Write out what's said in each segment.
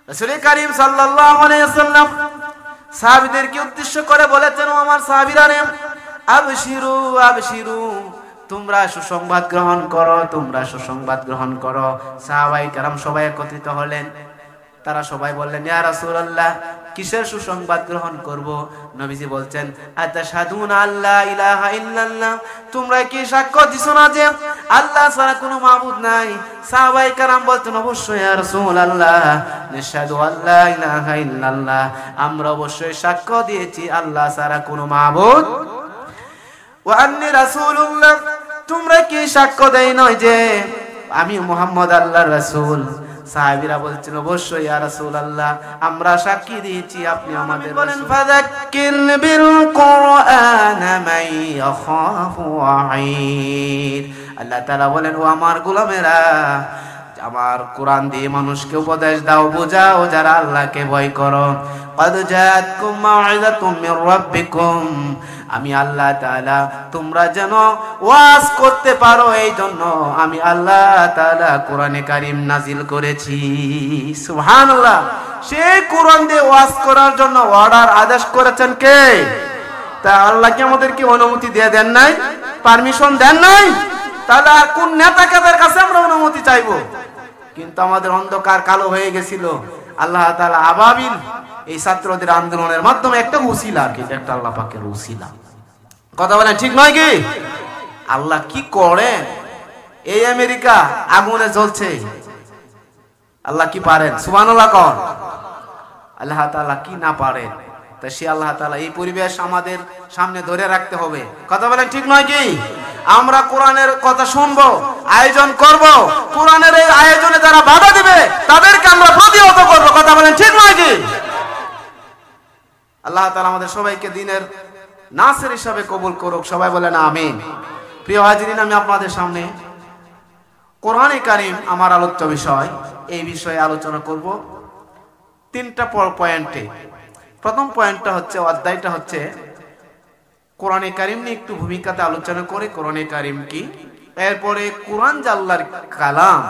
রাসূল করিম সাল্লাল্লাহু আলাইহি ওয়াসাল্লাম সাহাবীদেরকে উদ্দেশ্য করে বলেছেন, ও আমার সাহাবীরা রে, আবশিরু আবশিরু, তোমরা সুসংবাদ গ্রহণ করো, তোমরা সুসংবাদ গ্রহণ করো। সাহাবায়ে কেরাম সবাই একত্রিত হলেন। তারা সবাই বললেন, ইয়া রাসূলুল্লাহ, কিসের সুসংবাদ গ্রহণ করব? নবীজি বলছেন, আতাশহাদুনা আল্লা ইলাহা ইল্লাল্লাহ, তোমরা কি সাক্ষ্য দিছো না যে আল্লাহ ছাড়া কোনো মাবুদ নাই? সাহাবায়ে কেরাম বলতেন, অবশ্যই ইয়া রাসূলুল্লাহ, নাশহাদু আল্লা ইলাহা ইল্লাল্লাহ, আমরা অবশ্যই সাক্ষ্য দিয়েছি আল্লাহ ছাড়া কোনো মাবুদ, ওয়া আন্নী রাসূলুল্লাহ, তোমরা কি সাক্ষ্য দেই নয় যে আমি মুহাম্মদ আল্লাহর রাসূল? সাহাবীরা বলছেন, অবশ্যই ইয়া রাসূলুল্লাহ, আমরা সাক্ষী দিয়েছি আপনি আমাদের বলেন। ফাযাক্কির বিল কুরআন মান ইয়াখাফু ওয়াঈদ, আল্লাহ তাআলা বলেন, ও আমার গোলামেরা, আমার কোরআন দিয়ে মানুষকে উপদেশ দাও, বোঝাও যারা আল্লাহকে ভয় করো। ক্বাদ জাআতকুম মাউইযাতুম মির রাব্বিকুম, আমি আল্লাহ তাআলা তোমরা যেন ওয়াজ করতে পারো এই জন্য আমি আল্লাহ তাআলা কোরআনে কারীম নাজিল করেছি। সুবহানাল্লাহ। সেই কোরআন দিয়ে ওয়াজ করার জন্য অর্ডার আদেশ করেছেন কে? তা আল্লাহ কি আমাদেরকে অনুমতি দিয়ে দেন নাই? পারমিশন দেন নাই? তাহলে আর কোন নেতাদের কাছে আমরা অনুমতি চাইবো? কিন্তু আমাদের অন্ধকার কালো হয়ে গেছিল। আল্লাহ তাআলা আবাবিল এই ছাত্রদের আন্দোলনের মাধ্যমে একটা উসিলা, কি একটা আল্লাহ পাকের উসিলা। কথা বলেন ঠিক নয় কি? আল্লাহ কি করেন? এই আমেরিকা আগুনে জ্বলছে, আল্লাহ কি পারেন? সুবহানাল্লাহ কোন? আল্লাহ তাআলা কি না পারেন? তা সে আল্লাহ তাআলা এই পরিবেশ আমাদের সামনে ধরে রাখতে হবে। কথা বলেন ঠিক নয় কি? আমরা কোরআনের কথা শুনবো, আয়োজন করব, কোরআনের এই আয়োজনে যারা বাধা দিবে তাদেরকে আমরা প্রতিহত করব। কথা বলেন ঠিক নয় কি? আল্লাহ তাআলা আমাদের সবাইকে দ্বীনের নাসির হিসাবে কবুল করুক। সবাই বলেন আমিন। প্রিয় হাজিরিন, আমি আপনাদের সামনে কোরআনে কারীম আমার আলোচ্য বিষয়, এই বিষয়ে আলোচনা করব তিনটা পয়েন্টে। প্রথম পয়েন্টটা হচ্ছে, অধ্যায়টা হচ্ছে কোরআনে কারীম নিয়ে একটু ভূমিকাতে আলোচনা করে কোরআনে কারীম কি, এরপরে কোরআন যে আল্লাহর কালাম,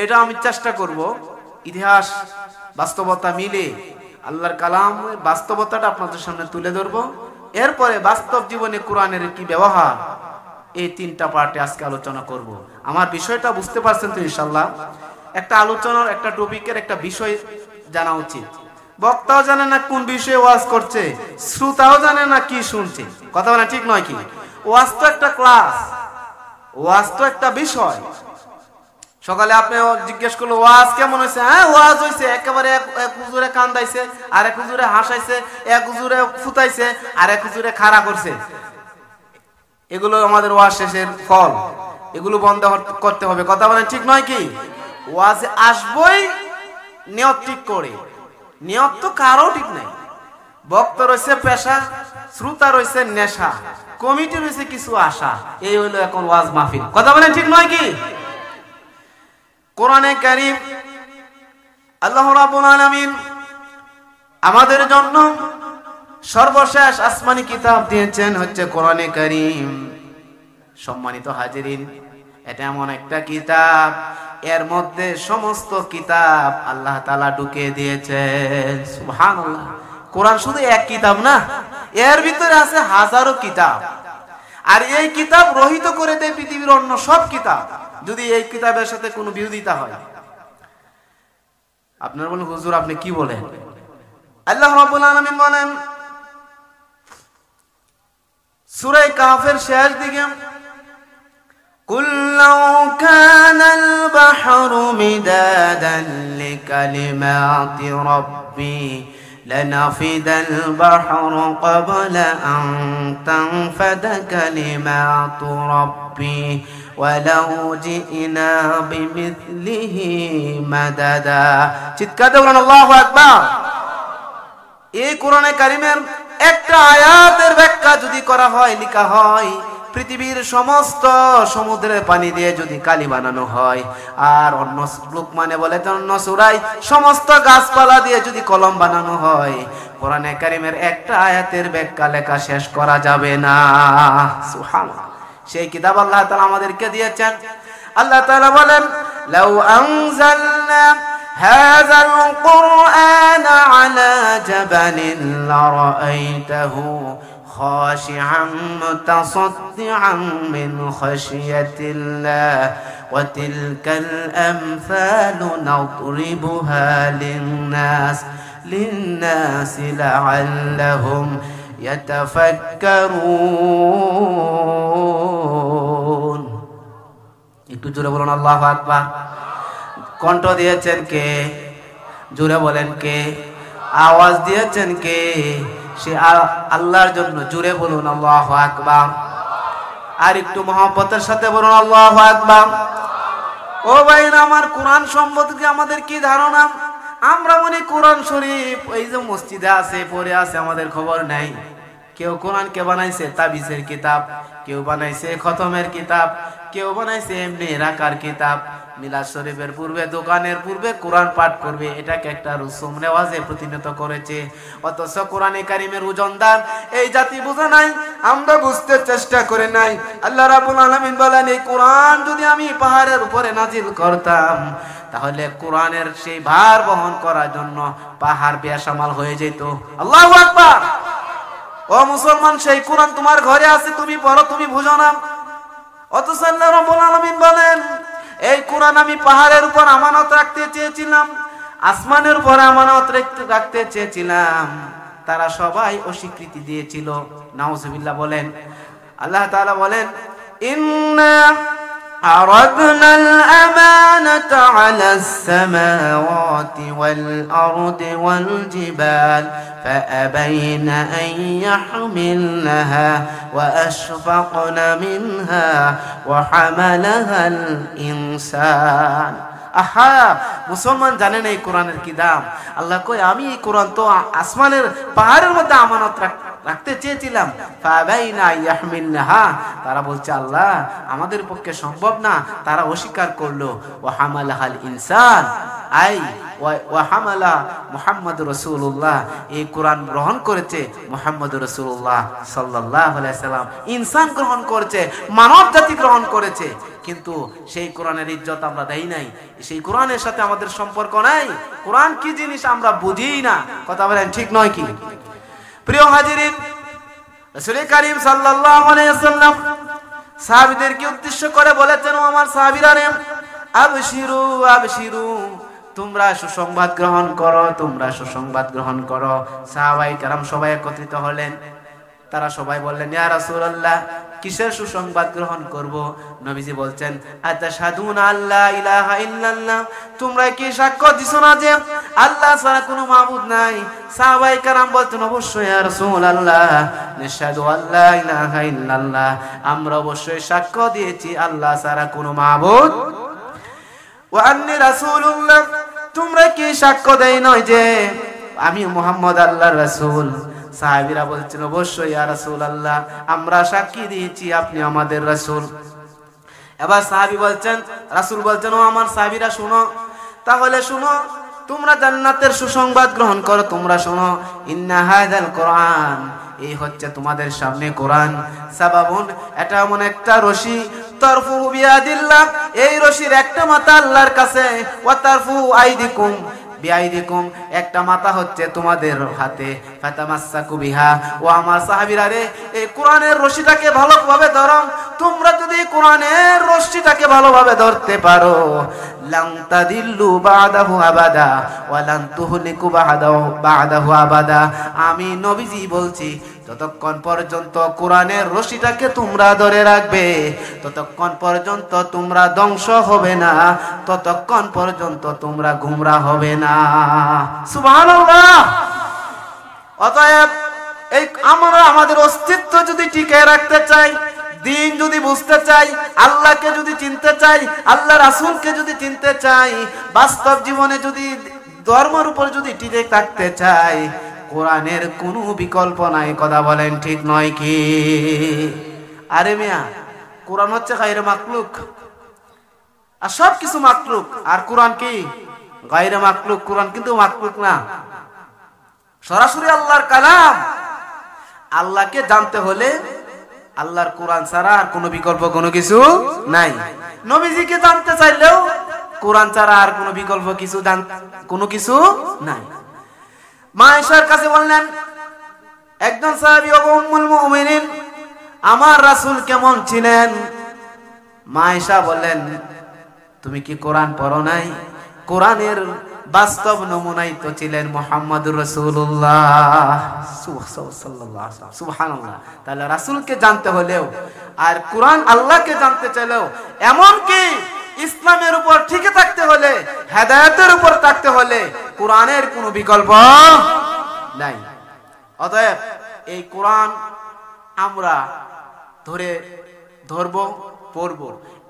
এটা আমি চেষ্টা করব ইতিহাস বাস্তবতা মিলে আল্লাহর কালাম বাস্তবতাটা আপনাদের সামনে তুলে ধরবো। এরপরে বাস্তব জীবনে কোরআনের কি ব্যবহার, এই তিনটা পার্টে আজকে আলোচনা করব। আমার বিষয়টা বুঝতে পারছেন তো ইনশাআল্লাহ? একটা আলোচনার, একটা টপিকের একটা বিষয় জানা উচিত। বক্তাও জানে না কোন বিষয়ে ওয়াজ করছে, শ্রোতাও জানে না কি শুনছে। কথা বলা ঠিক নয় কি? ওয়াজ তো একটা ক্লাস, ওয়াজ তো একটা বিষয়। সকালে আপনি জিজ্ঞেস করলো ওয়াজ কেমন হয়েছে? হ্যাঁ ওয়াজ হয়েছে, একেবারে এক হুজুরে কান্দাইছে, আর এক হুজুরে হাসাইছে, এক হুজুরে ফুটাইছে, আর এক হুজুরে খাড়া করছে। এগুলো আমাদের ওয়াজ শেষের ফল, এগুলো বন্ধ করতে হবে। কথা বলেন ঠিক নয় কি? ওয়াজে আসবই নিয়ত ঠিক করে, নিয়ত তো কারো ঠিক নাই। বক্তা রয়েছে পেশা, শ্রোতা রয়েছে নেশা, কমিটি রয়েছে কিছু আশা, এই হইলো এখন ওয়াজ মাহফিল। কথা বলেন ঠিক নয় কি? কোরআনে কারীম আল্লাহ রাব্বুল আলামিন আমাদের জন্য সর্বশেষ আসমানি কিতাব দিয়েছেন হচ্ছে কোরআনে কারীম। সম্মানিত হাজিরিন, এটা এমন একটা কিতাব, এর মধ্যে সমস্ত কিতাব আল্লাহ তাআলা ঢুকিয়ে দিয়েছেন। সুবহানাল্লাহ। কোরআন শুধু এক কিতাব না, এর ভিতরে আছে হাজারো কিতাব। আর এই কিতাব রহিত করে দেয় পৃথিবীর অন্য সব কিতাব যদি এই কিতাবের সাথে কোনো বিরোধিতা হয়। আপনারা বলেন হুজুর আপনি কি বলেন? আল্লাহ রাব্বুল আলামিন বলেন সূরা কাহফের শেষ দিকে, কুল লাউ কানাল বাহরু মিদাদান লিকালিমাতি রাব্বি লানাফিদাল বাহরু ক্বাবলা আন তানফাদা কালিমাতু রাব্বি ওয়ালাউ জিনা বিমিথলিহি মাদাদা। চিৎকার দিয়ে বলেন আল্লাহু আকবার। এই কোরআনে কারীমের একটা আয়াতের ব্যাখ্যা যদি করা হয়, লেখা হয়, পৃথিবীর সমস্ত সমুদ্রের পানি দিয়ে যদি কালি বানানো হয়, আর অন্য লোকমানে বলে অন্য সূরায় সমস্ত গাছপালা দিয়ে যদি কলম বানানো হয়, কোরআনে কারীমের একটা আয়াতের ব্যাখ্যা লেখা শেষ করা যাবে না। সুবহানাল্লাহ। সেই কিতাব আল্লাহ তাআলা আমাদেরকে দিয়েছেন। আল্লাহ তাআলা বলেন লাউ আনজালনা هذا القرآن على جبل لرأيته خاشعا متصدعا من خشية الله وتلك الأمثال نضربها للناس لعلهم يتفكرون একটু জোরে বলুন আল্লাহু আকবার। কণ্ঠ দিয়েছেন কে? জোরে বলেন কে? আওয়াজ দিয়েছেন কে? সে আল্লাহর জন্য। জোরে বলুন আল্লাহু আকবার। আর একটু মহব্বতের সাথে বলুন আল্লাহু আকবার। ও ভাইরা আমার, কোরআন সম্পর্কে আমাদের কি ধারণা? আমরা মনে কোরআন শরীফ এই যে মসজিদে আছে, পড়ে আছে, আমাদের খবর নাই। কেউ কোরআনকে বানাইছে তাবিজের কিতাব, কেউ বানাইছে খতমের কিতাব, কেউ বানাইছে এমনি রাকার কিতাব। মিলাদ শরীফের পূর্বে, দোকানের পূর্বে কোরআন পাঠ করবে, এটাকে একটা রসুম রেওয়াজে পরিণত করেছে। অথচ কোরআনে কারিমের ওজনদার এই জাতি বুঝে নাই, আমরা বুঝতে চেষ্টা করে নাই। আল্লাহ রাব্বুল আলামিন বলেন, এই কোরআন যদি আমি পাহাড়ের উপরে নাজিল করতাম, তাহলে কোরআনের সেই ভার বহন করার জন্য পাহাড় বেসামাল হয়ে যেত। আল্লাহু আকবার। ও মুসলমান, সেই কোরআন তোমার ঘরে আছে, তুমি পড়ো, তুমি বুঝো না। অথচ আল্লাহ রাব্বুল আলামিন বলেন, এই কোরআন আমি পাহাড়ের উপর আমানত রাখতে চেয়েছিলাম, আসমানের উপর আমানত রাখতে চেয়েছিলাম, তারা সবাই অস্বীকৃতি দিয়েছিল। নাউজুবিল্লাহ বলেন। আল্লাহ তাআলা বলেন, ইন্না عرضنا الأمانة على السماوات والأرض والجبال فأبين أن يحملنها وأشفقن منها وحملها الإنسان। আহা মুসলমান, জানেন এই কোরআনের কি দাম? আল্লাহ কই, আমি এই কোরআন তো আসমানের পাহাড়ের মধ্যে আমানত রাখতে চেয়েছিলাম, ফাবাইনা ইয়াহমিলনাহা, তারা বলছে আল্লাহ আমাদের পক্ষে সম্ভব না, তারা অস্বীকার করলো। ওয়া হামালাহাল ইনসান, আই ওয়া হামালা মুহাম্মাদুর রাসূলুল্লাহ, এই কোরআন গ্রহণ করেছে মুহাম্মাদুর রাসূলুল্লাহ সাল্লাল্লাহু আলাইহি সাল্লাম। ইনসান গ্রহণ করেছে, মানব জাতি গ্রহণ করেছে, কিন্তু সেই কোরআনের ইজ্জত আমরা দেই নাই, সেই কোরআনের সাথে আমাদের সম্পর্ক নাই। কোরআন কি জিনিস আমরা বুঝিই না। কথা বলেন, ঠিক নয় কি? প্রিয় হাজিরিন, রাসূল কারীম সাল্লাল্লাহু আলাইহি ওয়াসাল্লাম সাহাবীদেরকে উদ্দেশ্য করে বলেছেন, ও আমার সাহাবীরা, আবশিরু আবশিরু, তোমরা সুসংবাদ গ্রহণ করো, তোমরা সুসংবাদ গ্রহণ করো। সাহাবায়ে কেরাম সবাই একত্রিত হলেন। তারা সবাই বললেন, ইয়া রাসূলুল্লাহ, কিসের সুসংবাদ গ্রহণ করব? নবীজি বলছেন, আতাশহাদুনা আল্লা ইলাহা ইল্লাল্লাহ, তোমরা কি সাক্ষ্য দিছো না যে আল্লাহ ছাড়া কোনো মাবুদ নাই? সাহাবায়ে কেরাম বলতেন, অবশ্যই ইয়া রাসূলুল্লাহ, নাশহাদু আল্লা ইলাহা ইল্লাল্লাহ, আমরা অবশ্যই সাক্ষ্য দিয়েছি আল্লাহ ছাড়া কোনো মাবুদ, ওয়া আন্নী রাসূলুল্লাহ, তোমরা কি সাক্ষ্য দেই নয় যে আমি মুহাম্মদ আল্লাহর রাসূল? সাহাবীরা বলছেন, অবশ্যই ইয়া রাসূলুল্লাহ, আমরা সাক্ষী দিয়েছি আপনি আমাদের রাসূল। এবার সাহাবী বলছেন, রাসূল বলছেন, ও আমার সাহাবীরা শুনো, তাহলে শুনো, তোমরা জান্নাতের সুসংবাদ গ্রহণ করো, তোমরা শোনো। ইন্না হাযাল কোরআন, এই হচ্ছে তোমাদের সামনে কোরআন, সাবাবুন, এটা এমন একটা রশি, তারফু বিয়াদিল্লাহ, এই রশির একটা মাথা আল্লাহর কাছে, ওয়া তারফু আইদিকুম বিআইদিকুম, একটা মাথা হচ্ছে তোমাদের হাতে, ফাতামাসসাকু বিহা। ও আমার সাহাবীরা রে, এই কোরআনের রশিটাকে ভালোভাবে ধরো। তোমরা যদি কোরআনের রশিটাকে ভালোভাবে ধরতে পারো, লান তাদিল্লু বাদাহু আবাদা ওয়া লান তুহলিকু বাদাহু আবাদা। আমি নবীজি বলছি, যতক্ষণ পর্যন্ত কোরআনের রশিটাকে তোমরা ধরে রাখবে, ততক্ষণ পর্যন্ত তোমরা ধ্বংস হবে না, ততক্ষণ পর্যন্ত তোমরা গুমরা হবে না। সুবহানাল্লাহ। অতএব এই আমরা আমাদের অস্তিত্ব যদি টিকিয়ে রাখতে চাই, দিন যদি বুঝতে চাই, আল্লাহকে যদি চিনতে চাই, আল্লাহ রাসূলকে যদি চিনতে চাই, বাস্তব জীবনে যদি ধর্মের উপর যদি টিকে থাকতে চাই, কোরআনের কোনো বিকল্প নাই। কথা বলেন, ঠিক নয় কি? আরে মিয়া, কোরআন হচ্ছে গায়রে মাখলুক, আর সব কিছু মাখলুক, আর কোরআন কি গায়রে মাখলুক? কোরআন কিন্তু মাখলুক না, সরাসরি আল্লাহর কালাম। আল্লাহকে জানতে হলে আল্লাহর কোরআন ছাড়া আর কোনো বিকল্প কোনো কিছু নাই। নবীজিকে জানতে চাইলেও কোরআন ছাড়া আর কোনো বিকল্প কোনো কিছু নাই। মা আয়েশার কাছে বললেন একজন সাহাবী, ও উম্মুল মুমিনিন, আমার রাসূল কেমন ছিলেন? মা আয়েশা বললেন, তুমি কি কোরআন পড়ো নাই? কোরআনের বাস্তব নমুনাই তো ছিলেন মুহাম্মদুর রাসূলুল্লাহ সাল্লাল্লাহু আলাইহি ওয়াসাল্লাম। সুবহানাল্লাহ। তাহলে রাসূলকে জানতে হলেও আর কোরআন আল্লাহকে জানতে চাইলেও, এমন কি ইসলামের উপর টিকে থাকতে হলে, হেদায়েতের উপর থাকতে হলে কোরআনের কোনো বিকল্প নাই। অতএব এই কোরআন আমরা ধরব, পড়ব।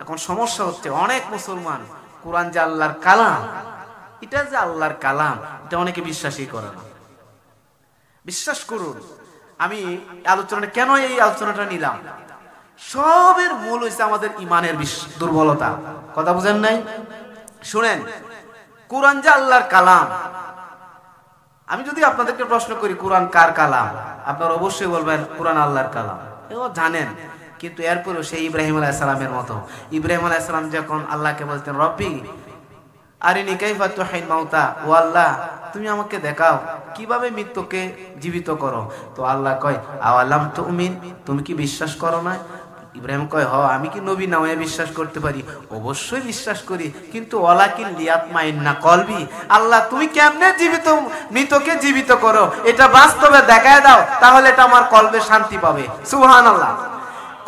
এখন সমস্যা হচ্ছে অনেক মুসলমান কোরআন যে আল্লাহর কালাম, এটা যে আল্লাহর কালাম, এটা অনেকে বিশ্বাসই করে না। বিশ্বাস করুন, আমি কেন এই আলোচনাটা নিলাম, সবের মূল হচ্ছে আমাদের ইমানের দুর্বলতা। কথা বুঝেন নাই? শুনেন, কোরআন যে আল্লাহর কালাম, আমি যদি আপনাদেরকে প্রশ্ন করি কোরআন কার কালাম, আপনারা অবশ্যই বলবেন কোরআন আল্লাহর কালাম। এও জানেন, কিন্তু এরপরেও সেই ইব্রাহিম আলাইহিস সালামের মতো, ইব্রাহিম আলাইহিস সালাম যখন আল্লাহকে বলতেন, রব্বি আরিনি কাইফা তুহিল মাউতা, ও আল্লাহ তুমি আমাকে দেখাও কিভাবে মৃত্যুকে জীবিত করো। তো আল্লাহ কয়, আওয়ালাম তুমিন, তুমি কি বিশ্বাস করো না? ইব্রাহিম কয়, হ, আমি কি নবী না হয়ে বিশ্বাস করতে পারি? অবশ্যই বিশ্বাস করি, কিন্তু ওয়ালাকিন লিয়াতমাইন্না কলবি, আল্লাহ তুমি কেমনে মৃতকে জীবিত করো এটা বাস্তবে দেখায় দাও, তাহলে এটা আমার কলবে শান্তি পাবে। সুবহানাল্লাহ।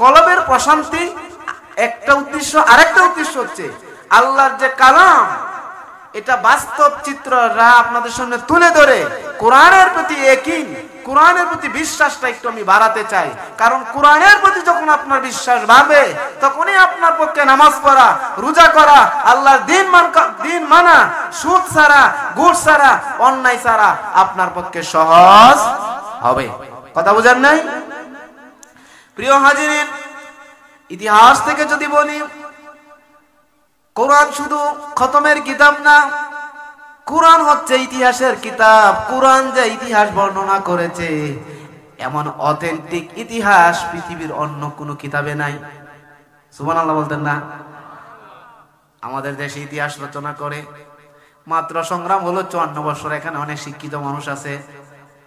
কলবের প্রশান্তি একটা উদ্দেশ্য, আরেকটা উদ্দেশ্য হচ্ছে আল্লাহর যে কালাম, এটা বাস্তব চিত্ররা আপনাদের সামনে তুলে ধরে কোরআনের প্রতি ইয়াকিন, কোরআনের প্রতি বিশ্বাসটা একটু আমি বাড়াতে চাই। কারণ কোরআনের প্রতি যখন আপনার বিশ্বাস বাড়বে, তখনই আপনার পক্ষে নামাজ পড়া, রোজা করা, আল্লাহর দিন মানা, সুদ ছাড়া, ঘুষ ছাড়া, অন্যায় ছাড়া আপনার পক্ষে সহজ হবে। কথা বুঝেন নাই? প্রিয় হাজিরিন, ইতিহাস থেকে যদি বলি, কোরআন শুধু খতমের কিতাব না, কোরআন হচ্ছে ইতিহাসের কিতাব। কোরআন যে ইতিহাস বর্ণনা করেছে, এমন অথেন্টিক ইতিহাস পৃথিবীর অন্য কোনো কিতাবে নাই। সুবহানাল্লাহ বলতেন না? আমাদের দেশে ইতিহাস রচনা করে মাত্র সংগ্রাম হলো 54 বছর। এখানে অনেক শিক্ষিত মানুষ আছে,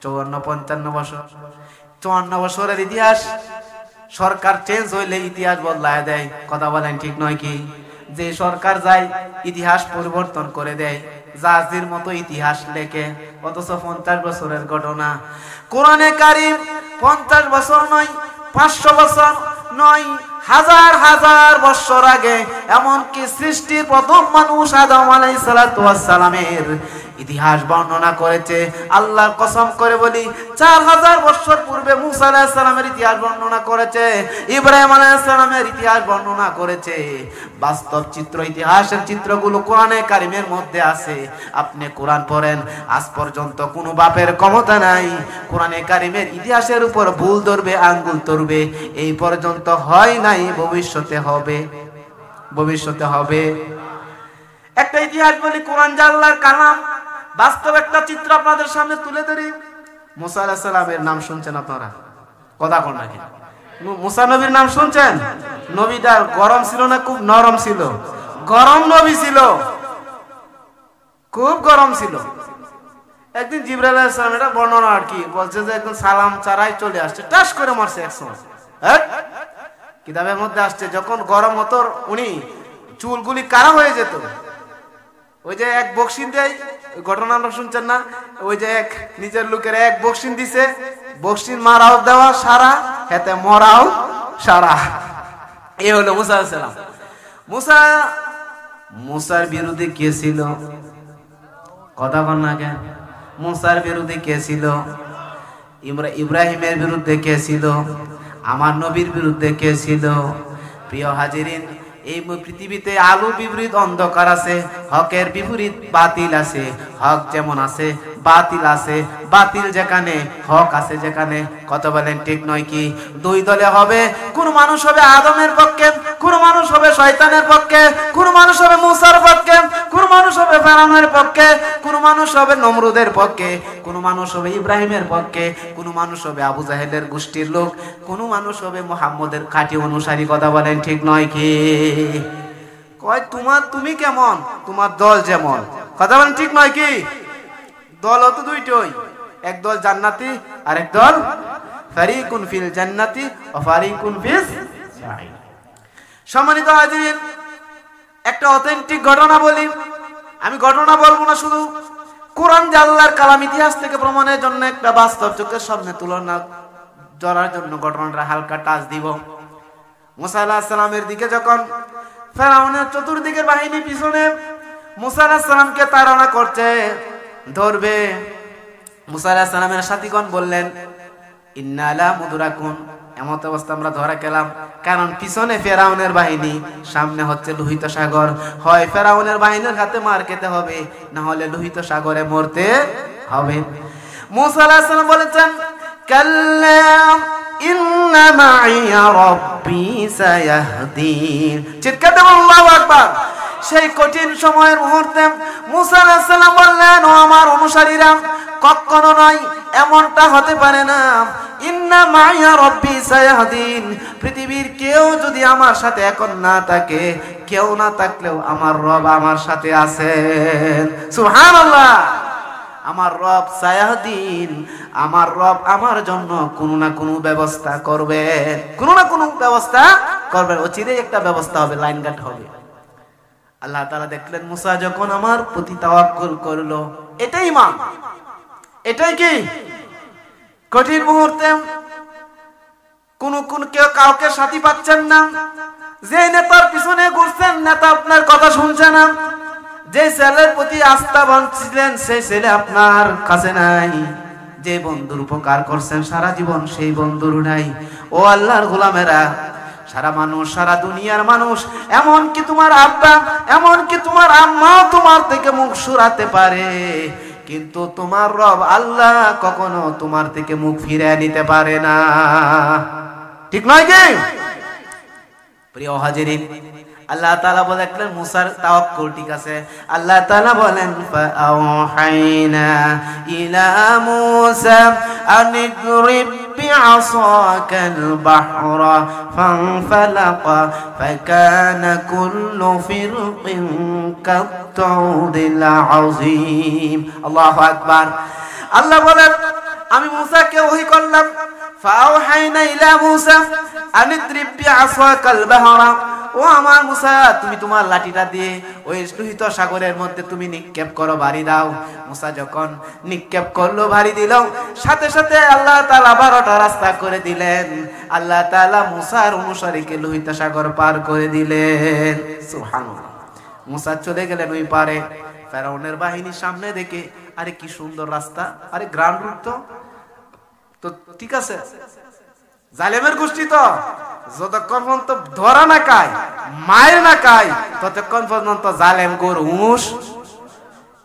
54-55 বছর। 54 বছরের ইতিহাস, সরকার চেঞ্জ হইলে ইতিহাস বদলায় দেয়। কথা বলেন ঠিক নয় কি? যে সরকার যায় ইতিহাস পরিবর্তন করে দেয়, জাজির মতো ইতিহাস লেখে, অথচ 50 বছরের ঘটনা। কোরআনে কারীম 50 বছর নয়, 500 বছর নয়, হাজার হাজার বছর আগে, এমনকি সৃষ্টির প্রথম মানুষ আদম আলাইহিস সালাতু ওয়াস সালামের ইতিহাস বর্ণনা করেছে। আল্লাহর কসম করে বলি, 4000 বছর পূর্বে মুসা আলাইহিস সালামের ইতিহাস বর্ণনা করেছে, ইব্রাহিম আলাইহিস সালামের ইতিহাস বর্ণনা করেছে। বাস্তব চিত্র, ইতিহাসের চিত্রগুলো কোরআনে কারীমের মধ্যে আছে। আপনি কোরআন পড়েন, আজ পর্যন্ত কোনো বাপের ক্ষমতা নাই কোরআনে কারীমের ইতিহাসের উপর ভুল ধরবে, আঙ্গুল ধরবে। এই পর্যন্ত হয় নাই, ভবিষ্যতে হবে, ভবিষ্যতে হবে। একটা ইতিহাস বলি, কোরআন যে আল্লাহর কালাম, বাস্তব একটা চিত্র আপনাদের সামনে তুলে ধরি। মুসা আলাইহিস সালামের নাম শুনছেন আপনারা? কথা কোন নাকি? মুসা নবীর নাম শুনছেন? নবীটা গরম ছিল না খুব নরম ছিল? গরম নবী ছিল, খুব গরম ছিল। একদিন জিবরাইল আলাইহিস সালাম, এটা বর্ণনা আর কি, বলছে যে একদম সালাম ছাড়াই চলে আসছে, টাস করে মারছে একসময়। কিতাবের মধ্যে আসছে, যখন গরম হতো উনি চুলগুলি কারা হয়ে যেত। ওই যে এক বক্সিন দেয়, ওই ঘটনাটা শুনছেন না? ওই যে এক নিজের লোকের এক বক্সিন দিছে, বক্সিন মারাও দেওয়া সারা, হেতে মরাও সারা। এই হলো মুসা আলাইহিস সালাম। মুসার বিরুদ্ধে কে ছিল? কথা বল না কেন? মুসার বিরুদ্ধে কে ছিল? ইব্রাহিমের বিরুদ্ধে কে ছিল? আমার নবীর বিরুদ্ধে কে ছিল? প্রিয় হাজিরিন, এই পৃথিবীতে আলো বিপরীত অন্ধকার আছে, হকের বিপরীত বাতিল আছে। হক যেমন আছে, বাতিল আছে। বাতিল যেখানে, হক আছে যেখানে। কত বলেন ঠিক নয় কি? দুই দলে হবে। কোন মানুষ হবে আদমের পক্ষে, কোন মানুষ হবে শয়তানের পক্ষে, কোন মানুষ হবে মুসার পক্ষে, কোন মানুষ হবে ফেরাউনের পক্ষে, কোন মানুষ হবে নমরুদের পক্ষে, কোন মানুষ হবে ইব্রাহিমের পক্ষে, কোন মানুষ হবে আবু জাহেলের গোষ্ঠীর লোক, কোন মানুষ হবে মুহাম্মদের খাঁটি অনুসারী। কথা বলেন ঠিক নয় কি? কয় তুমি কেমন, তোমার দল যেমন। কথা বলেন ঠিক নয় কি? দল তো দুইটাই, এক দল জান্নাতি আর এক দল ফারিকুন ফিল জান্নাতি ওয়া ফারিকুন ফিস সাঈর। সম্মানিত হাজিরিন, একটা অথেন্টিক ঘটনা বলি। আমি ঘটনা বলবো না, শুধু কোরআন যে আল্লাহর কালাম ইতিহাস থেকে প্রমাণের জন্য একটা বাস্তব চোখের সামনে তুলনা ধরার জন্য ঘটনাটা হালকা টাচ দিব। মুসা আলাইহিস সালামের দিকে যখন ফেরাউনের চতুর্দিকের বাহিনী পিছনে মুসা আলাইহিস সালামকে তাড়না করছে, ধরবে, মুসা আলাইহিস সালামের সাথীগণ বললেন ইন্না লা মুদরাকুন, এমত অবস্থা আমরা ধরা গেলাম। কারণ পিছনে ফেরাউনের বাহিনী, সামনে হচ্ছে লোহিত সাগর। হয় ফেরাউনের বাহিনীর হাতে মার খেতে হবে, না হলে লোহিত সাগরে মরতে হবে। মুসা আলাইহিস সালাম বলেছেন কাল্লা ইন্না মাইয়া রাব্বি সায়াহদিন। চিৎকার দেব আল্লাহু আকবার। সেই কঠিন সময়ের মুহূর্তে মুসা আলাইহিস সালাম বললেন, ও আমার অনুসারীরা, কখনো নয়, এমনটা হতে পারে না। ইন্না মাইয়া রাব্বি সায়াহদিন, পৃথিবীর কেউ যদি আমার সাথে এখন না থাকে, কেউ না থাকলেও আমার রব আমার সাথে আছেন। সুবহানাল্লাহ। আমার রব সায়াহদিন, আমার রব আমার জন্য কোনো না কোনো ব্যবস্থা করবে, কোনো না কোনো ব্যবস্থা করবে, অচিরেই একটা ব্যবস্থা হবে, লাইন কাট হবে। আল্লাহ তাআলা দেখলেন মুসা যখন আমার প্রতি তাওয়াক্কুল করলো, এটাই ঈমান, এটাই কি কঠিন মুহূর্তে কোন কেউ কাউকে সাথী পাচ্ছেন না, যে নেতার পিছনে ঘুরছেন নেতা আপনার কথা শুনছে না, যে ছেলের প্রতি আস্থাবান ছিলেন সেই ছেলে আপনার কাছে নাই, যে বন্ধুর উপকার করছেন সারা জীবন সেই বন্ধুর নাই। ও আল্লাহর গোলামেরা, সারা মানুষ, সারা দুনিয়ার মানুষ, এমনকি তোমার আব্বা, এমনকি তোমার আম্মাও তোমার থেকে মুখ সরাতে পারে, কিন্তু তোমার রব আল্লাহ কখনো তোমার থেকে মুখ ফিরিয়ে নিতে পারে না। ঠিক নয় কি? প্রিয় হাজিরিন, আল্লাহ তাআলা বলেন মুসার তাওয়াক্কুল ঠিক আছে। আল্লাহ তাআলা বলেন ফাআওহাইনা ইলা মুসা আনিদরিব বিআসাকাল বাহরা ফানফালাকা ফাকানা কুল্লু ফিরকিন কাত-তাউদিল আযীম। আল্লাহু আকবার। আল্লাহ বলেন আমি মুসাকে ওহী করলাম, ফাআওহাইনা ইলা মুসা আনিদরিব বিআসাকাল বাহরা, ও আমার মুসা তুমি তোমার লাঠিটা দিয়ে ওই লোহিত সাগরের মধ্যে তুমি নিক্ষেপ করো, ভারী দাও। মুসা যখন নিক্ষেপ করলো, ভারী দিল, সাথে সাথে আল্লাহ তাআলা 12টা রাস্তা করে দিলেন। আল্লাহ তাআলা মুসার অনুসারীকে লোহিত সাগর পার করে দিলেন। সুবহানাল্লাহ। মুসা চলে গেলেন ওই পারে। ফেরাউনের বাহিনী সামনে দেখে, আরে কি সুন্দর রাস্তা, আরে গ্রাউন্ড রুট তো ঠিক আছে, জালেমের গোষ্ঠী তো যতক্ষণ পর্যন্ত ধরা না খায়, মায়ের না খায়, ততক্ষণ পর্যন্ত জালেম গরু হুঁশ।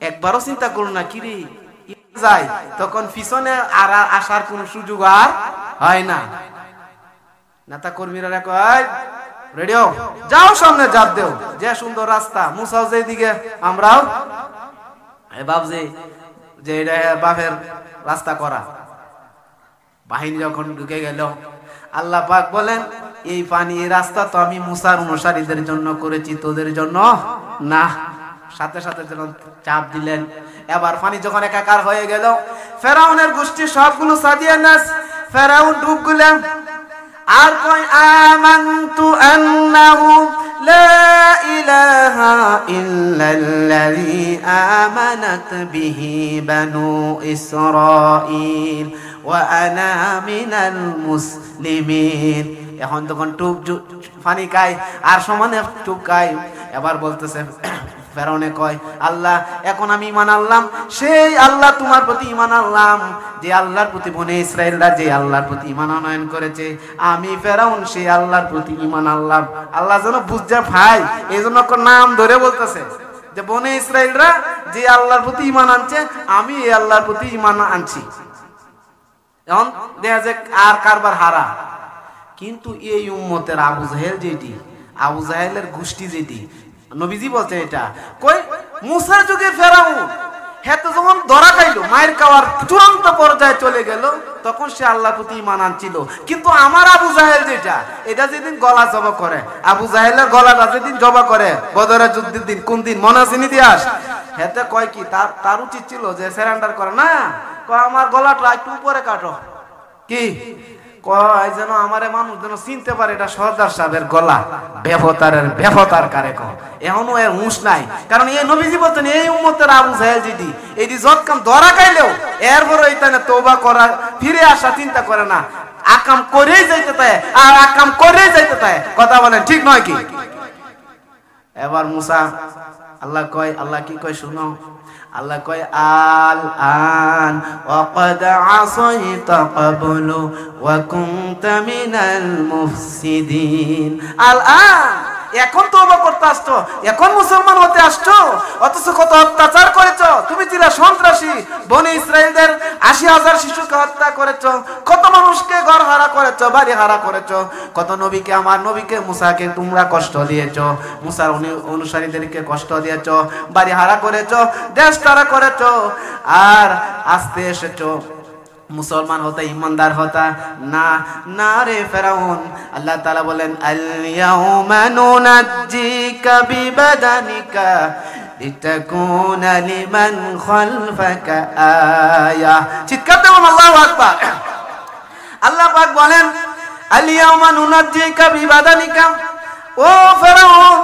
একবারও চিন্তা করুন না কিরে যায়, তখন পিছনে আর আসার কোন সুযোগ আর হয় না। নেতা কর্মীরা কয় রেডিও যাও, সামনে জাপ দেও, যে সুন্দর রাস্তা, মুসাও যেদিকে আমরাও ভাবছি যে এটা বাপের রাস্তা করা। বাহিনী যখন ঢুকে গেল, আল্লাহ পাক বলেন এই পানি, এই রাস্তা তো আমি মুসার অনুসারীদের জন্য করেছি, তোদের জন্য না। সাথে সাথে যখন চাপ দিলেন, এবার পানি যখন একাকার হয়ে গেল, ফেরাউনের গোষ্ঠী সবগুলো সাদিয়ে নাস, ফেরাউন ডুব গেলেন। আর কয় আমানতু আন্নাহু লা ইলাহা ইল্লাল্লাযী আমানাত বিহি বানু ইসরাঈল ওয়া আনা মিনাল মুসলিমিন। এখন তখন টুক পানি খায় আর সমানে টুক খায়। এবার বলতেছে ফেরাউনে কয় আল্লাহ, এখন আমি ঈমান আনলাম, সেই আল্লাহ তোমার প্রতি ঈমান আনলাম, যে আল্লাহর প্রতি বনে ইসরাইলরা যে আল্লাহর প্রতি ঈমান আনয়ন করেছে, আমি ফেরাউন সেই আল্লাহর প্রতি ঈমান আনলাম। আল্লাহ যেন বুঝা ভাই, এই জন্য নাম ধরে বলতেছে যে বনে ইসরাইলরা যে আল্লাহর প্রতি ঈমান আনছে, আমি এই আল্লাহর প্রতি ঈমান আনছি। এখন দেখা যায় আর কারবার হারা। কিন্তু এই উম্মতের আবু জাহেল যেটি, আবু জাহেলের গোষ্ঠী যেটি, নবীজি বলছেন এটা কই মুসার যুগে ফেরাউন হেতু যখন ধরা খাইল, মায়ের খাওয়ার চূড়ান্ত পর্যায়ে চলে গেল, তখন সে আল্লাহ প্রতি ঈমান আনছিল। কিন্তু আমার আবু জাহেল যেটা, এটা যেদিন গলা জবা করে, আবু জাহেলের গলাটা যেদিন জবা করে বদরের যুদ্ধের দিন, কোন দিন মনে আছে ইতিহাস, হেতে কয় কি তার উচিত ছিল যে সারেন্ডার করে না, কয় আমার গলাটা একটু উপরে কাটো, কি কয় যেন আমারে মানুষ যেন চিনতে পারে এটা সর্দার সাহেবের গলা, বেফতার কারে কয়, এখনো এর হুঁশ নাই। কারণ এই নবীজি বলতেন এই উম্মতের আবু জাহেল যেটি এটি যৎকাম ধরা খাইলেও এরপরে এইখানে তওবা করা, ফিরে আসা চিন্তা করে না, আকাম করেই যাইতে তাই, আর আকাম করেই যাইতে তাই। কথা বলেন ঠিক নয় কি? এবার মুসা আল্লাহ কয়, আল্লাহ কি কয় শুনো, আল্লাহ কয় আল আন ওয়াকাদ আসাইতা ক্বাবলু ওয়া কুনতা মিনাল মুফসিদিন। আল আন, এখন তওবা করতে আসছো, এখন মুসলমান হতে আসছো, অথচ কত অত্যাচার করেছো, তুমি ছিলা সন্ত্রাসী, বনি ইসরাইলদের ৮০,০০০ শিশুকে হত্যা করেছো, কত মানুষকে ঘর হারা করেছো, বাড়ি হারা করেছো, কত নবীকে, আমার নবীকে মুসাকে তোমরা কষ্ট দিয়েছো, মুসার অনুসারীদেরকে কষ্ট দিয়েছো, বাড়ি হারা করেছো, দেশ তারা করেছো, আর আস্তে এসেছো মুসলমান হতে, ইমানদার হতা না, না রে ফেরাউন। আল্লাহ তাআলা বলেন আল ইয়াউমা নুনাজ্জিকা বিবাদানিকা লিতাকুনা লিমান খালফাকা আয়া। চিৎকার দেন আল্লাহু আকবার। আল্লাহ পাক বলেন আল ইয়াউমা নুনাজ্জিকা বিবাদানিকা, ও ফেরাউন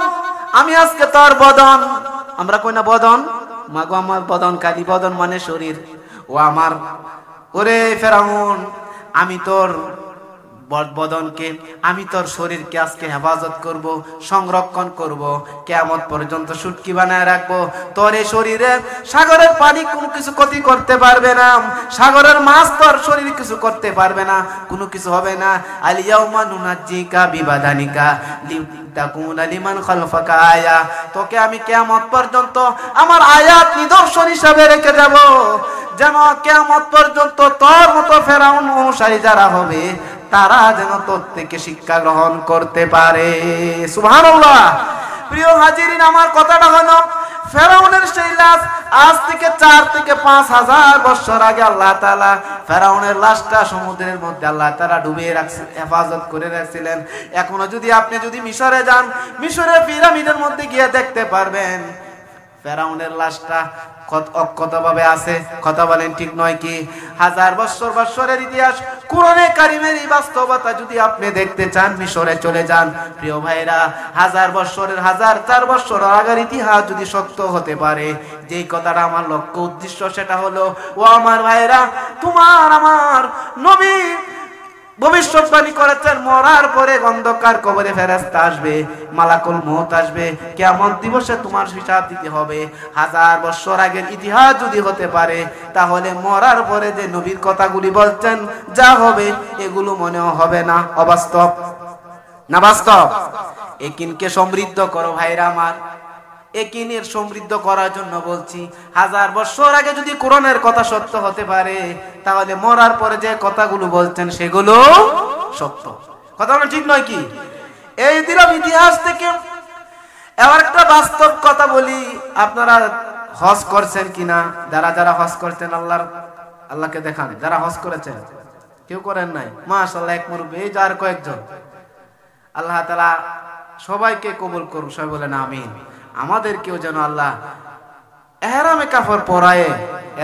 আমি আজকে তোর বদন, আমরা কই না বদন, মাগো আমার বদন, কালি বদন মানে শরীর, ও আমার, ওরে ফেরাউন আমি তোর বদনকে, আমি তোর শরীরকে আজকে হেফাজত করব, সংরক্ষণ করব, কিয়ামত পর্যন্ত সুটকি বানায় রাখবো। তোর এই শরীরে সাগরের পানি কোনো কিছু ক্ষতি করতে পারবে না, সাগরের মাছ তোর শরীর কিছু করতে পারবে না, কোনো কিছু হবে না। আল ইয়াউমা নুনাজ্জিকা বিবাদানিকা লিতাকুনা লিমান খালফাকা আয়া, তোকে আমি কিয়ামত পর্যন্ত আমার আয়াত নিদর্শন হিসাবে রেখে যাব, যেন কিয়ামত পর্যন্ত তোর মতো ফেরাউন অনুসারী যারা হবে তারা যেন তোর থেকে শিক্ষা গ্রহণ করতে পারে। সুবহানাল্লাহ। প্রিয় হাজিরিন, আমার কথাটা হলো ফেরাউনের সেই লাশ আজ থেকে 4 থেকে 5,000 বছর আগে আল্লাহ তাআলা ফেরাউনের লাশটা সমুদ্রের মধ্যে আল্লাহ তাআলা ডুবিয়ে রাখছেন, হেফাজত করে রাখছিলেন। এখনো যদি আপনি মিশরে যান, মিশরের পিরামিডের মধ্যে গিয়ে দেখতে পারবেন ফেরাউনের লাশটা অক্ষতভাবে আছে। কথা বলেন ঠিক নয় কি? 1000 বছরের ইতিহাস, কোরআনে কারিমের এই বাস্তবতা যদি আপনি দেখতে চান মিশরে চলে যান। প্রিয় ভাইরা, 1000 বছরের 1004 বছর আগের ইতিহাস যদি সত্য হতে পারে, যেই কথাটা আমার লক্ষ্য উদ্দেশ্য সেটা হলো, ও আমার ভাইরা, তোমার আমার নবী ভবিষ্যৎবাণী করেছেন মরার পরে অন্ধকার কবরে ফেরেশতা আসবে, মালাকুল মউত আসবে, কিয়ামত দিবসে তোমার হিসাব দিতে হবে। 1000 বছর আগের ইতিহাস যদি হতে পারে, তাহলে মরার পরে যে নবীর কথাগুলি বলছেন যা হবে এগুলো মনেও হবে না অবাস্তব না বাস্তব। একিনকে সমৃদ্ধ করো ভাইরা আমার, একিনের সমৃদ্ধ করার জন্য বলছি। 1000 বছর আগে যদি কোরআনের কথা সত্য হতে পারে, তাহলে মরার পরে যে কথাগুলো বলছেন সেগুলো সত্য। কথা বলেন ঠিক নয় কি? এই দিলাম ইতিহাস থেকে। এবার একটা বাস্তব কথা বলি, আপনারা হজ করছেন কিনা? যারা হজ করছেন আল্লাহকে দেখান। যারা হজ করেছেন, কেউ করেন নাই, মাশাআল্লাহ, এক মুরব্বি, এই যার কয়েকজন। আল্লাহ তাআলা সবাইকে কবুল করুন, সবাই বলেন আমিন। আমাদেরকেও যেন আল্লাহ ইহরামে কাফর পরায়,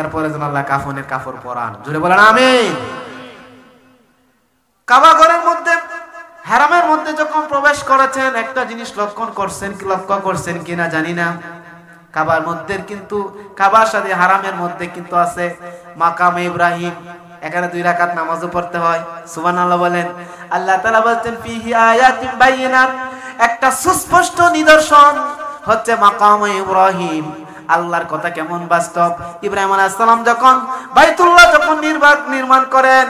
এরপরে যেন আল্লাহ কাফনের কাপড় পরান। জোরে বলেন আমিন। কাবা ঘরের মধ্যে, হারামের মধ্যে যখন প্রবেশ করেছেন, একটা জিনিস লক্ষ্য করছেন কিনা জানি না, কাবার মধ্যে কিন্তু, কাবার সাথে হারামের মধ্যে কিন্তু আছে মাকামে ইব্রাহিম। এখানে 2 রাকাত নামাজও পড়তে হয়। সুবহানাল্লাহ বলেন। আল্লাহ তাআলা বলেন ফিহি আয়াতিন বাইয়িনাত, একটা সুস্পষ্ট নিদর্শন হচ্ছে মাকামে ইব্রাহিম। আল্লাহর কথা কেমন বাস্তব। ইব্রাহিম আলাইহিস সালাম যখন বাইতুল্লাহ নির্মাণ করেন,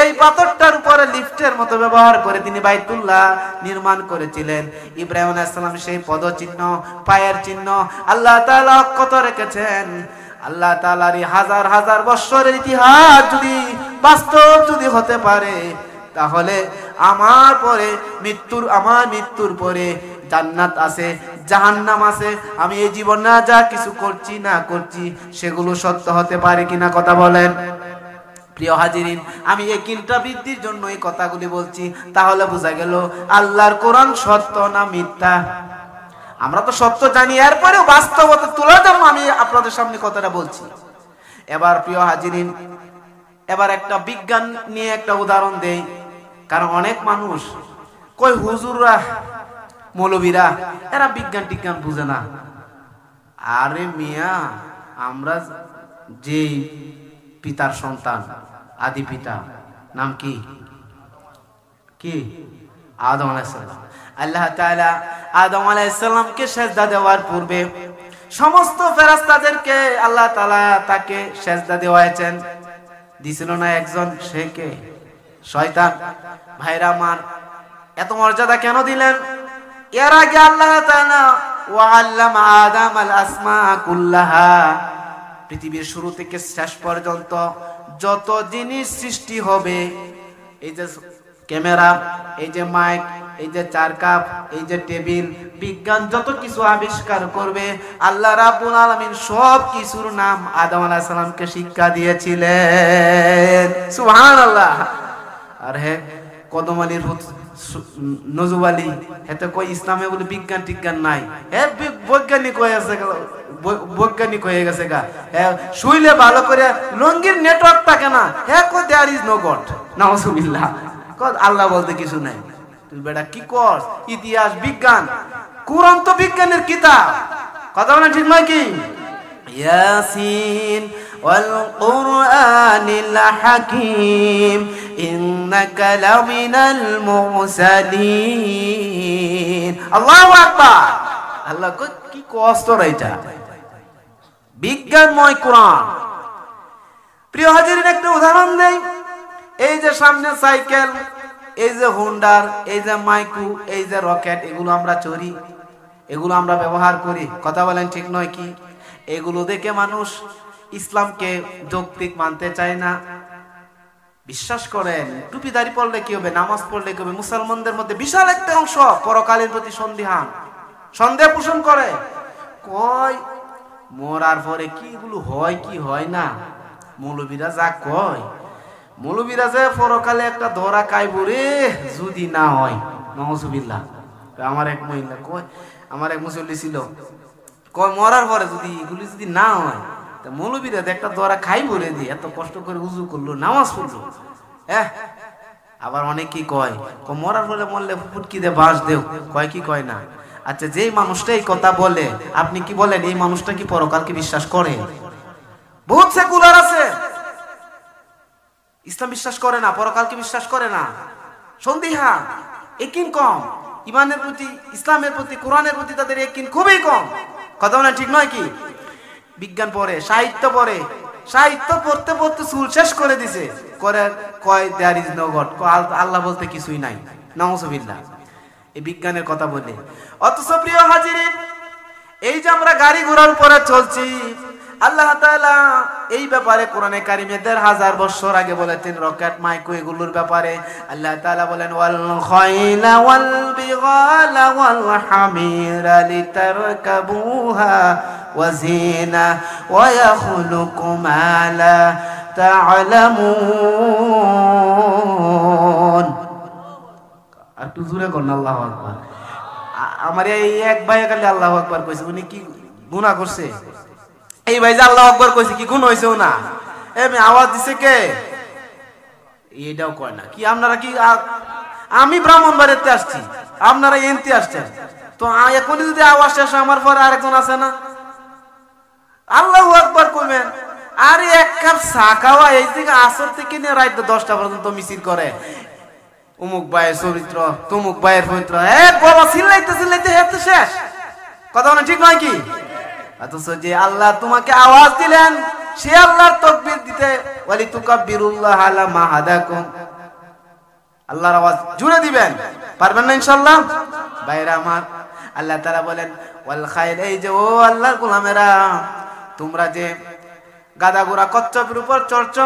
এই পাথরটার উপরে লিফটের মতো ব্যবহার করে তিনি বাইতুল্লাহ নির্মাণ করেছিলেন। ইব্রাহিম আলাইহিস সালাম সেই পদচিহ্ন, পায়ের চিহ্ন আল্লাহ তাআলা অক্ষত রেখেছেন। আল্লাহ তাআলার এই 1000 বছরের ইতিহাস যদি বাস্তব যদি হতে পারে, তাহলে আমার মৃত্যুর পরে জান্নাত আছে, জাহান্নাম আছে, আমি এই জীবন না যা কিছু করছি না করছি সেগুলো সত্য হতে পারে কিনা কথা বলেন। প্রিয় হাজিরিন, আমি ইয়াকিনটা বৃদ্ধির জন্য এই কথাগুলি বলছি, তাহলে বোঝা গেল আল্লাহর কোরআন সত্য না মিথ্যা। আমরা তো সত্য জানি, এরপরেও বাস্তবতা তোলার জন্য আমি আপনাদের সামনে কথাটা বলছি। এবার প্রিয় হাজিরিন, এবার একটা বিজ্ঞান নিয়ে একটা উদাহরণ দেই, কারণ অনেক মানুষ কই হুজুররা মৌলবীরা এরা বিজ্ঞান টিজ্ঞান বুঝে না। আরে মিয়া, আমরা যে পিতার সন্তান, আদি পিতা নাম কি কি আদম আলাইহিস সালাম। আল্লাহ তাআলা আদম আলাইহিস সালামকে সিজদা দেওয়ার পূর্বে সমস্ত ফেরেশতাদেরকে আল্লাহ তাআলা তাকে সিজদা দেওয়াইছেন, দিছিল না একজন, সে কে? শয়তান। ভাইরা আমার, এত মর্যাদা কেন দিলেন? এর আগে আল্লাহ তাআলা ওয়া আল্লামা আদম আল আসমা কুল্লাহা, পৃথিবীর শুরু থেকে শেষ পর্যন্ত যত জিনিস সৃষ্টি হবে, এই যে ক্যামেরা, এই যে মাইক, এই যে চার কাপ, এই যে টেবিল, বিজ্ঞান যত কিছু আবিষ্কার করবে, আল্লাহ রাব্বুল আলামিন সব কিছুর নাম আদম আলাইহিস সালামকে শিক্ষা দিয়েছিলেন। সুবহানাল্লাহ। আর হে কদম আলীর নজুব আলী হেতে কই ইসলামে বলে বিজ্ঞান টিজ্ঞান নাই, হে বৈজ্ঞানিক হয়ে আছে, বৈজ্ঞানিক হয়ে গেছে গা। হ্যাঁ, শুইলে ভালো করে লঙ্গির নেটওয়ার্ক থাকে না, হ্যাঁ কো দেয়ার ইজ নো গড, নাউজুবিল্লাহ, কদ আল্লাহ বলতে কিছু নাই। তুই বেটা কি কর? ইতিহাস বিজ্ঞান, কুরআন তো বিজ্ঞানের কিতাব, কথা বলেন ঠিক নয় কি? ইয়াসিন ওয়াল কুরআনিল হাকীম ইন্নাকা লামিনাল মুরসালিন। আল্লাহু আকবার। আল্লাহ কি কষ্ট এটা, বিজ্ঞানময় কোরআন। প্রিয় হাজিরিন, একটা উদাহরণ দেই। এই যে সামনে সাইকেল, এই যে হুন্ডার, এই যে মাইকু, এই যে রকেট, এগুলো আমরা চড়ি, এগুলো আমরা ব্যবহার করি, কথা বলেন ঠিক নয় কি? এগুলো দেখে মানুষ ইসলামকে যৌক্তিক মানতে চায় না। বিশ্বাস করেন, টুপিদারি পড়লে কি হবে, নামাজ পড়লে কি হবে? মুসলমানদের মধ্যে বিশাল একটা অংশ পরকালের প্রতি সন্দেহ পোষণ করে। কয় মরার পরে কি এগুলো হয় কি হয় না, মৌলবীরা যা কয়, মৌলবীরা যে পরকালে একটা ধরা খাইব রে যদি না হয়, নাউজুবিল্লাহ। আমার এক মহিলা কয়, আমার এক মুসল্লি ছিল, কয় মরার পরে যদি এগুলি যদি না হয়, তা মৌলবীরা একটা ধরা খাইব রে, দিয়ে এত কষ্ট করে উজু করলো, নামাজ পড়লো। আবার অনেকেই কয় মরার পরে মরলে ফুটকি দে বাঁশ দেও, কয় কি কয় না? আচ্ছা, যেই মানুষটা এই কথা বলে, আপনি কি বলেন এই মানুষটা কি পরকালকে বিশ্বাস করে? বহুত সেকুলার আছে, ইসলাম বিশ্বাস করে না, পরকালকে বিশ্বাস করে না, সন্দিহা, ইয়াকিন কম, ইমানের প্রতি, ইসলামের প্রতি, কোরআনের প্রতি তাদের ইয়াকিন খুবই কম, কথা বলেন ঠিক নয় কি? বিজ্ঞান পড়ে, সাহিত্য পড়ে, সাহিত্য পড়তে পড়তে চুল শেষ করে দিছে, করে কয় দেয়ার ইজ নো গড, আল্লাহ বলতে কিছুই নাই, নাউজুবিল্লাহ। এই বিজ্ঞানের কথা বলে। অথচ প্রিয় হাজিরিন, এই যে আমরা গাড়ি ঘোড়ার উপরে চলছি, আল্লাহ তাআলা এই ব্যাপারে কোরআনে কারিমে ১৫০০ বছর আগে বলেছেন, রকেট মাইক্রো এগুলোর ব্যাপারে আল্লাহ তাআলা বলেন, ওয়াল খাইলা ওয়াল বিগালা ওয়াল হামিরা লিতারকাবুহা ওয়া জিনা ওয়া ইয়াখলুকু মা লা তা'লামুন। আর একটু জোরে করুন আল্লাহু আকবার। আমার এই এক ভাই খালি আল্লাহু আকবার কইছে, উনি কি গুনাহ করছে? এই ভাই যে আল্লাহু আকবার কইছে, কি গুণ হইছেও না? আমি আওয়াজ দিছে কে? এটাও কয় না কি? আপনারা কি, আমি ব্রাহ্মণবাড়িতে আসছি, আপনারা এনতে আসছেন, তো এখনই যদি আওয়াজ শেষ, আমার পরে আরেকজন আছে না, আল্লাহু আকবার কইবেন। আরে এক কাপ চা খাওয়া এই থেকে আসর থেকে নিয়ে রাত 10টা পর্যন্ত মিছিল করে, অমুক ভাইয়ের চরিত্র, তমুক ভাইয়ের পবিত্র, বাবা চিল্লাইতে চিল্লাইতে হেতে শেষ, কথা বলেন ঠিক নয় কি? অথচ যে আল্লাহ তোমাকে আওয়াজ দিলেন, সে আল্লাহর তাকবীর দিতে, ওয়ালি তুকাব্বিরুল্লাহ আলা মা হাদাকুম, আল্লাহর আওয়াজ জুড়ে দিবেন, পারবেন না ইনশাআল্লাহ? ভাইরা আমার, আল্লাহ তাআলা বলেন ওয়াল খাইল, এই যে ও আল্লাহর গোলামেরা, তোমরা যে গাদা ঘোড়া কচ্ছপের উপর চড়ছ,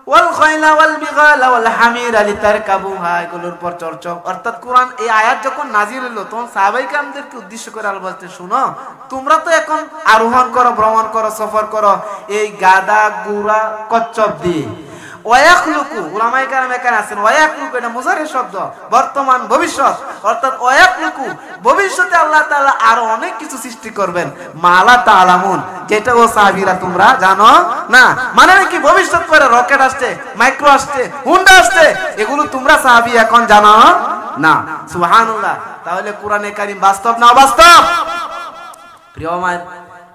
ওয়াল খাইলা ওয়াল বিগালা ওয়াল হামিরা লিতারকাবুহা, এগুলোর উপর চড়ছো। অর্থাৎ কোরআন এই আয়াত যখন নাজিল হলো তখন সাহাবায়ে কেরামদেরকে উদ্দেশ্য করে আল্লাহ বলতে, শুনো তোমরা তো এখন আরোহণ করো, ভ্রমণ করো, সফর করো এই গাদা ঘোড়া কচ্ছপ দিয়ে। ওয়ায়াখলুকু, উলামায়ে কেরাম এখানে আছেন, ওয়ায়াখলুকু এটা মুজারির শব্দ, বর্তমান ভবিষ্যৎ। অর্থাৎ ওয়ায়াখলুকু ভবিষ্যতে আল্লাহ তাআলা আরো অনেক কিছু সৃষ্টি করবেন, মালা তাআলামুন, যেটা ও সাহাবীরা তোমরা জানো না। মানে কি ভবিষ্যৎ পরে রকেট আসছে, মাইক্রো আসছে, হুন্ডা আসছে, এগুলো তোমরা সাহাবী এখন জানো না। সুবহানাল্লাহ। তাহলে কোরআনে কারীম বাস্তব না অবাস্তব? প্রিয় মায়ের,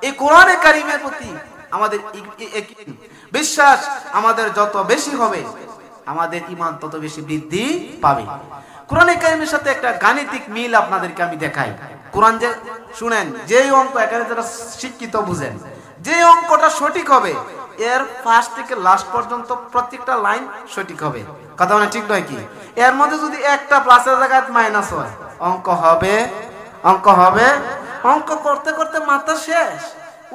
এই কোরআনে কারীমের প্রতি আমাদের বিশ্বাস আমাদের যত বেশি হবে, আমাদের ঈমান তত বেশি বৃদ্ধি পাবে। কোরআনে কারীমের সাথে একটা গাণিতিক মিল আপনাদেরকে আমি দেখাই। কোরআন যে শুনেন, যেই অঙ্ক এখানে যারা শিক্ষিত বুঝেন, যে অঙ্কটা সঠিক হবে এর ফার্স্ট থেকে লাস্ট পর্যন্ত প্রত্যেকটা লাইন সঠিক হবে। কথা মানে ঠিক নয় কি? এর মধ্যে যদি একটা প্লাসের জায়গায় মাইনাস হয়, অঙ্ক হবে? অঙ্ক করতে করতে মাথা শেষ।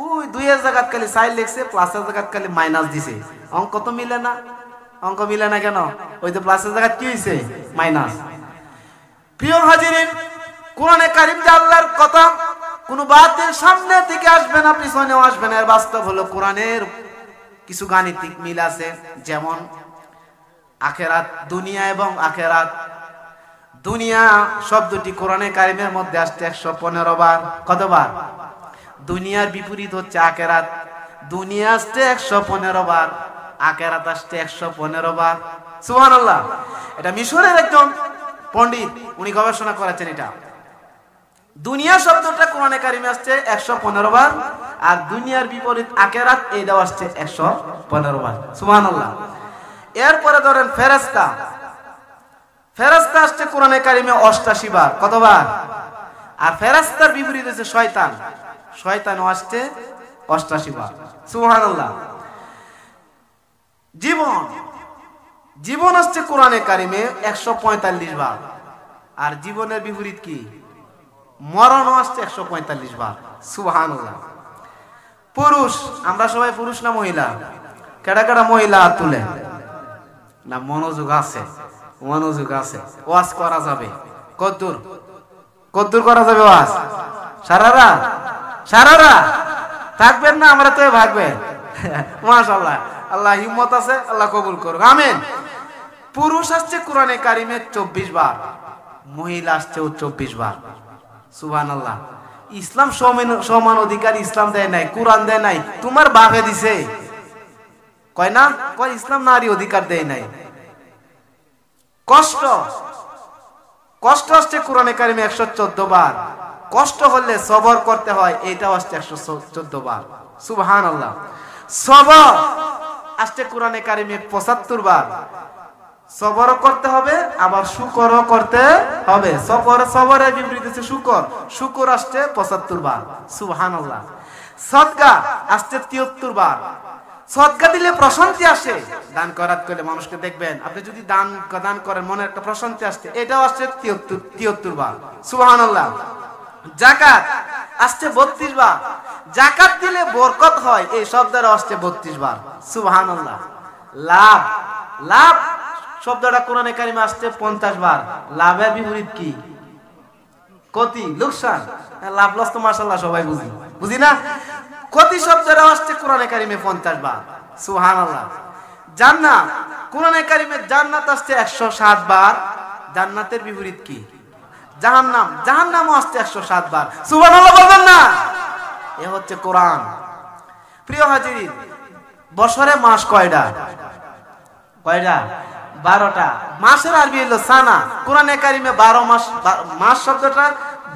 ওই দুইয়ের জায়গায় খালি সাইড লিখছে, প্লাসের জায়গায় খালি মাইনাস দিছে, অঙ্ক তো মিলে না। অঙ্ক মিলে না কেন? ওই তো প্লাসের জায়গায় কি হইছে? মাইনাস। প্রিয় হাজিরিন, কোরআনে কারীম যে আল্লাহর কথা, কোন বাতিল সামনে থেকে আসবে না, পিছনেও আসবে না, এর বাস্তব হলো কোরআনের কিছু গাণিতিক মিল আছে। যেমন আখিরাত, দুনিয়া এবং আখিরাত। দুনিয়া শব্দটি কোরআনে কারীমের মধ্যে আসছে 115 বার। কতবার? দুনিয়ার বিপরীত হচ্ছে আখিরাত। দুনিয়া আসছে 115 বার, আখিরাত আসছে 115 বার। সুবহানাল্লাহ। এটা মিশরের একজন পণ্ডিত, উনি গবেষণা করেছেন এটা। দুনিয়া শব্দটা কোরআনে কারীমে আসছে 115 বার, আর দুনিয়ার বিপরীত আখিরাত এটাও আসছে 115 বার। সুবহানাল্লাহ। এরপরে ধরেন ফেরেশতা। ফেরেশতা আসছে কোরআনে কারীমে 88 বার। কতবার? আর ফেরেশতার বিপরীত হচ্ছে শয়তান। শয়তানও আসছে 88 বার। সুবহানাল্লাহ। জীবন আসছে কোরআনে কারীমে 145 বার। আর জীবনের বিপরীত কি? মরণও আসছে 145 বার। সুবহানাল্লাহ। পুরুষ, আমরা সবাই পুরুষ না মহিলা? কেডা কেডা মহিলা হাত তুলে না? মনোযোগ আছে, মনোযোগ আছে। ওয়াজ করা যাবে কদ্দুর করা যাবে ওয়াজ? সারারা থাকবেন না? আমরা তো ভাগবেন। মাশাআল্লাহ, আল্লাহ হিম্মত আছে, আল্লাহ কবুল করুক, আমিন। পুরুষ আসছে কোরআনে কারীমে 24 বার, মহিলা আসছে 24 বার। সুবহানাল্লাহ। ইসলাম সমান অধিকার ইসলাম দেয় নাই, কোরআন দেয় নাই, তোমার বাপে দিছে। কয় না? কয় ইসলাম নারী অধিকার দেয় নাই। কষ্ট আসছে কোরআনে কারীমে 114 বার। কষ্ট হলে সবর করতে হয়, এটাও আসছে 114 বার। সুবহানাল্লাহ। সবর আসছে কোরআনে কারীমে 75 বার। সবর করতে হবে, আবার শুকরও করতে হবে। সবরের বিপরীত হচ্ছে শুকর আসছে 75 বার। সুবহানাল্লাহ। সদকা আসছে 73 বার। সদকা দিলে প্রশান্তি আসে। দান করাত করলে মানুষকে দেখবেন, আপনি যদি দান করেন মনে একটা প্রশান্তি আসছে, এটাও আসছে 73 বার। সুবহানাল্লাহ। যাকাত আসছে 32 বার। যাকাত দিলে বরকত হয়, এই শব্দটা আসছে 32 বার। সুবহানাল্লাহ। লাভ শব্দটা কোরআনে কারীমে আসছে 50 বার। লাভের বিপরীত কি? ক্ষতি, লোকসান। লাভ লস তো মাশাআল্লাহ সবাই বুঝি না? ক্ষতি শব্দটা আসছে কোরআনে কারীমে 50 বার। সুবহানাল্লাহ। জান্নাত, কোরআনে কারীমে জান্নাত আসছে 107 বার। জান্নাতের বিপরীত কি? জাহান্নামও আসছে 107 বার। সুবহানাল্লাহ বলবেন না? এ হচ্ছে কোরআন। প্রিয় হাজিরিন, বছরে মাস কয়টা? 12টা। মাসের আরবি হলো সানা। কোরআনে কারীমে 12 মাস, মাস শব্দটা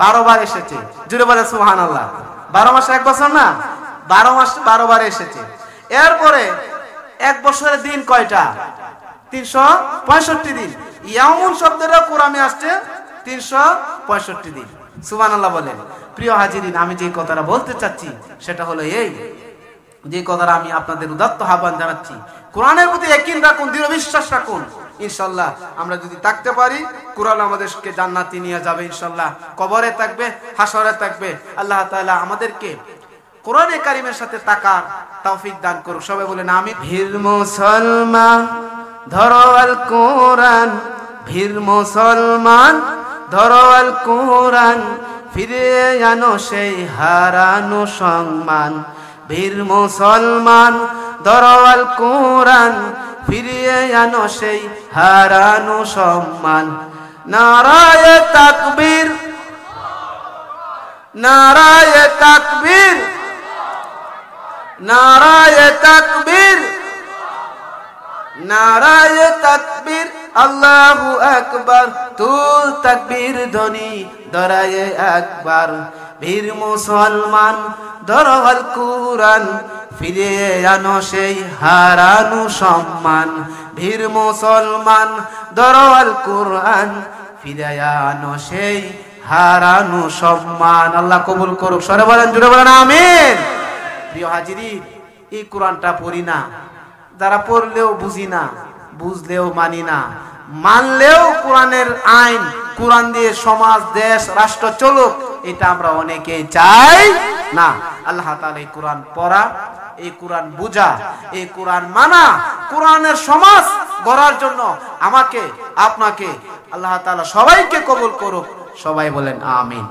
12 বার এসেছে। জুড়ে বলে সুবহানাল্লাহ। 12 মাসে 1 বছর না? 12 মাস 12 বার এসেছে। এরপরে এক বছরের দিন কয়টা? 365 দিন। ইয়াউমুন শব্দটা কোরআনে আসছে 365 দিন। সুবহানাল্লাহ বলেন। প্রিয় হাজিরিন, আমি যে কথাটা বলতে চাচ্ছি সেটা হলো এই, যে কথাটা আমি আপনাদের উদাত্ত আহ্বান জানাচ্ছি, কোরআনের প্রতি ইয়াকিন রাখুন, দৃঢ় বিশ্বাস রাখুন। ইনশাআল্লাহ আমরা যদি থাকতে পারি, কোরআন আমাদেরকে জান্নাতে নিয়ে যাবে ইনশাআল্লাহ। কবরে থাকবে, হাসরে থাকবে। আল্লাহ তাআলা আমাদেরকে কোরআনে কারিমের সাথে তাকার তৌফিক দান করুক। সবাই বলেন আমিন। ভীর মুসলমান ধরো আল কোরআন, ভীর মুসলমান ধরো আল কোরআন, ফিরে আনো সেই হারানো সম্মান। বীর মুসলমান ধরো আল কোরআন, ফিরিয়ে আনো সেই হারানো সম্মান। নারায়ে তাকবীর, নারায়ে তাকবীর, নারায়ে তাকবীর, নারায়ে তাকবীর, আল্লাহু আকবার। তুল তাকবীর ধ্বনি ধরায়ে একবার। বীর মুসলমান ধরো আল কোরআন, ফিরিয়ে আনো সেই হারানো সম্মান। বীর মুসলমান ধরো আল কোরআন, ফিরিয়ে আনো সেই হারানো সম্মান। আল্লাহ কবুল করুক। সরে বলেন, জুড়ে বলেন আমিন। প্রিয় হাজিরিন, এই কোরআনটা পড়ি না, যারা পড়লেও বুঝি না, বুঝলেও মানি না, মানলেও কোরআনের আইন, কোরআন দিয়ে সমাজ দেশ রাষ্ট্র চলুক, এটা আমরা অনেকে চাই না। আল্লাহ তাআলা এই কোরআন পড়া, এই কোরআন বুঝা, এই কোরআন মানা, কোরআনের সমাজ গড়ার জন্য আমাকে আপনাকে আল্লাহ তাআলা সবাইকে কবুল করুক। সবাই বলেন আমিন।